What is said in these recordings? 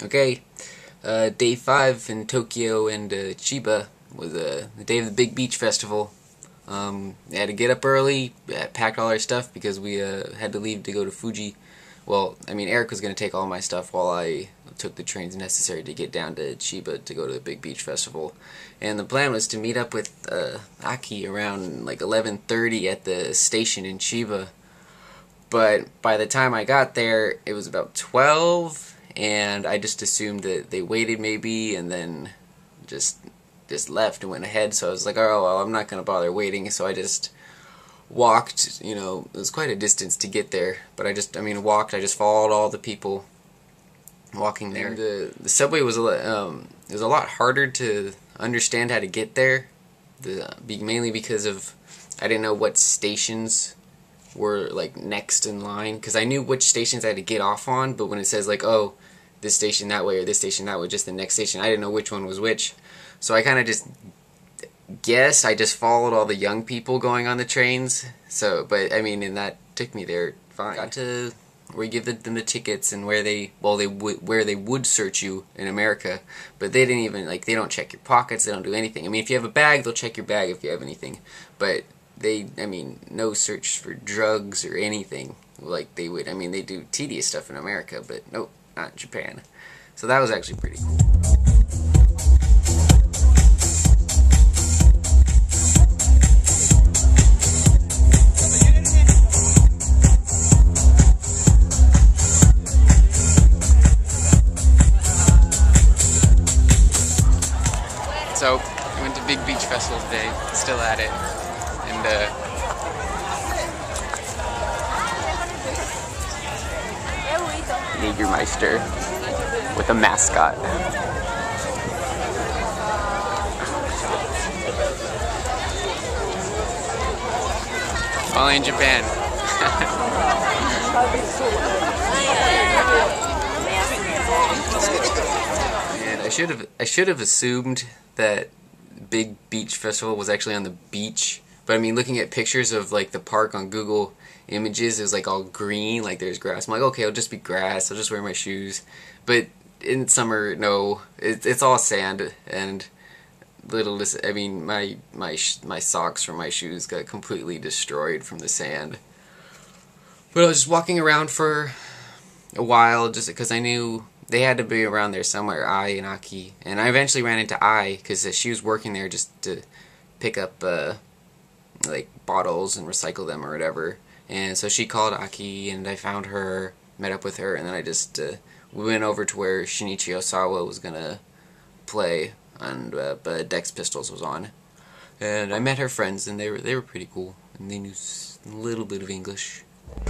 Okay, day 5 in Tokyo and Chiba was the day of the big beach festival. We had to get up early, packed all our stuff because we had to leave to go to Fuji. Well, I mean, Eric was going to take all my stuff while I took the trains necessary to get down to Chiba to go to the big beach festival. And the plan was to meet up with Aki around like 11:30 at the station in Chiba. But by the time I got there, it was about 12, and I just assumed that they waited maybe, and then just left and went ahead. So I was like, oh well, I'm not gonna bother waiting. So I just walked. You know, it was quite a distance to get there, but I walked. I just followed all the people walking there. And the subway was it was a lot harder to understand how to get there. Mainly because of I didn't know what stations were like next in line, because I knew which stations I had to get off on, but when it says like, oh, this station that way or this station that way, just the next station, I didn't know which one was which. So I kind of just guessed. I just followed all the young people going on the trains. So, but I mean, and that took me there fine. Got to where you give them the tickets and where they would search you in America, but they didn't even they don't check your pockets. They don't do anything. I mean, if you have a bag, they'll check your bag if you have anything, but no search for drugs or anything like they would. I mean, they do tedious stuff in America, but nope, not in Japan. So that was actually pretty cool. So, I went to Big Beach Festival today, still at it. And Jägermeister with a mascot. Only in Japan. And I should have assumed that Big Beach Festival was actually on the beach. But I mean, looking at pictures of like the park on Google Images, it was like all green, like there's grass. I'm like, okay, it'll just be grass. I'll just wear my shoes. But in summer, no, it's all sand and I mean, my socks from my shoes got completely destroyed from the sand. But I was just walking around for a while, just because I knew they had to be around there somewhere. I and Aki, and I eventually ran into Ai because she was working there just to pick up like bottles and recycle them or whatever. And so she called Aki, and I found her, met up with her, and then I just we went over to where Shinichi Osawa was gonna play, and but Dex Pistols was on, and I met her friends, and they were pretty cool, and they knew a little bit of English. I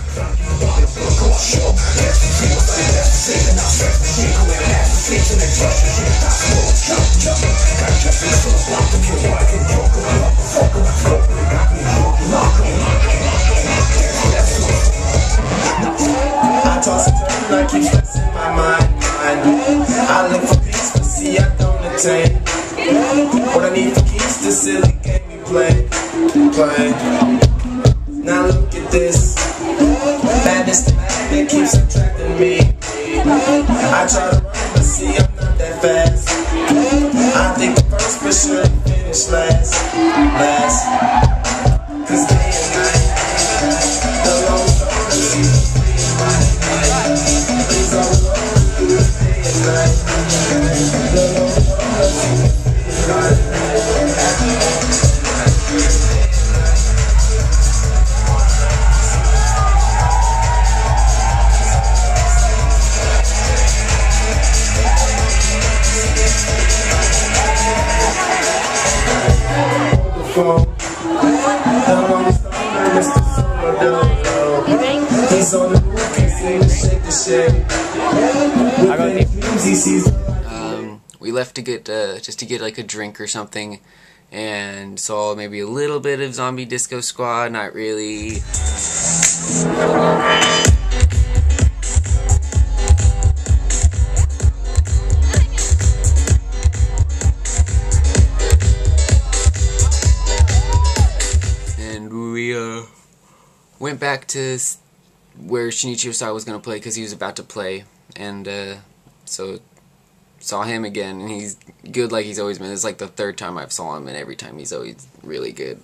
toss and turn, I keep stressing my mind. I look for peace, but see I don't attain. What I need for keys, this silly game we play. Now look at this. Madness the magnet keeps attracting me. I try to run, but see I'm not that fast. I think the first but sure finish last. Cause day and night, the long road is things are rolling through the day and night. The long road is we left to get just to get like a drink or something, and saw maybe a little bit of Zombie Disco Squad. Not really. And we went back to where Shinichi Osawa was going to play because he was about to play, and so saw him again, and he's good like he's always been. It's like the third time I've saw him, and every time he's always really good.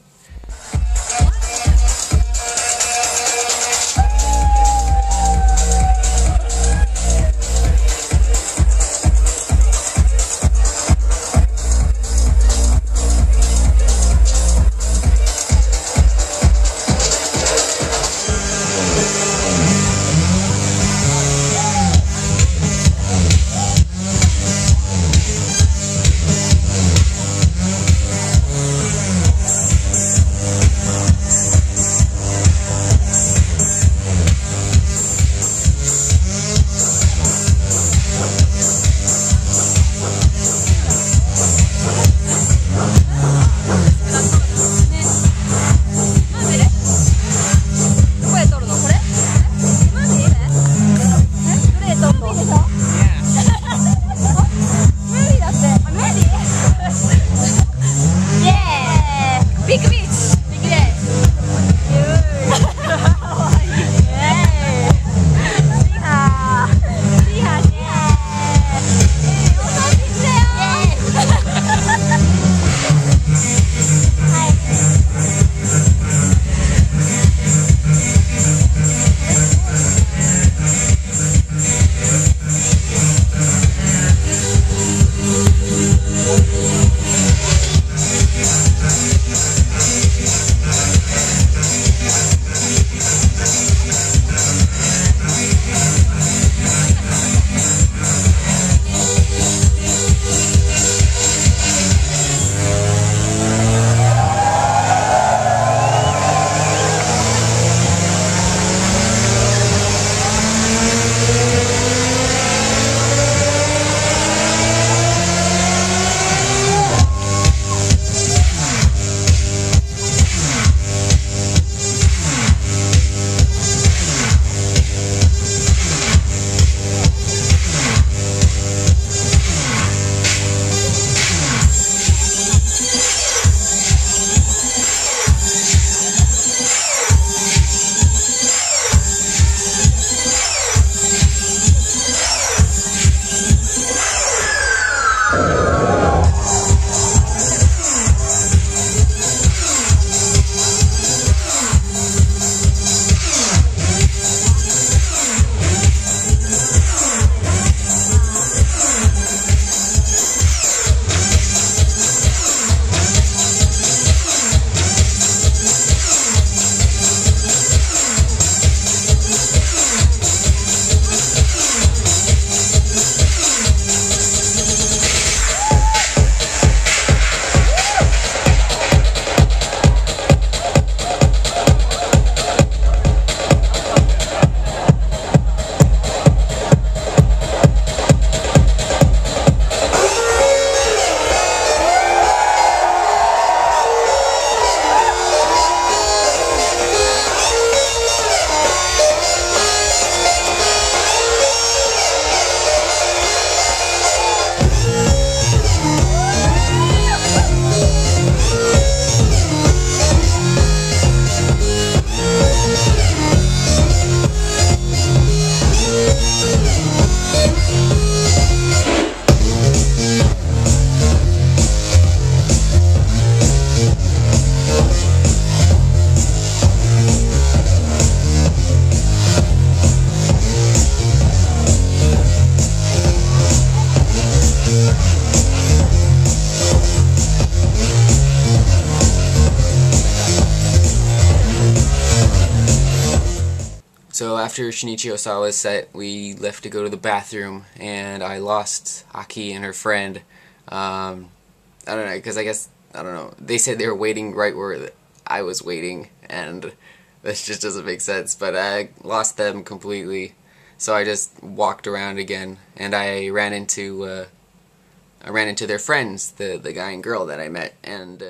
So after Shinichi Osawa's set, we left to go to the bathroom, and I lost Aki and her friend. I don't know, because I don't know, they said they were waiting right where I was waiting, and this just doesn't make sense, but I lost them completely. So I just walked around again, and I ran into their friends, the guy and girl that I met, and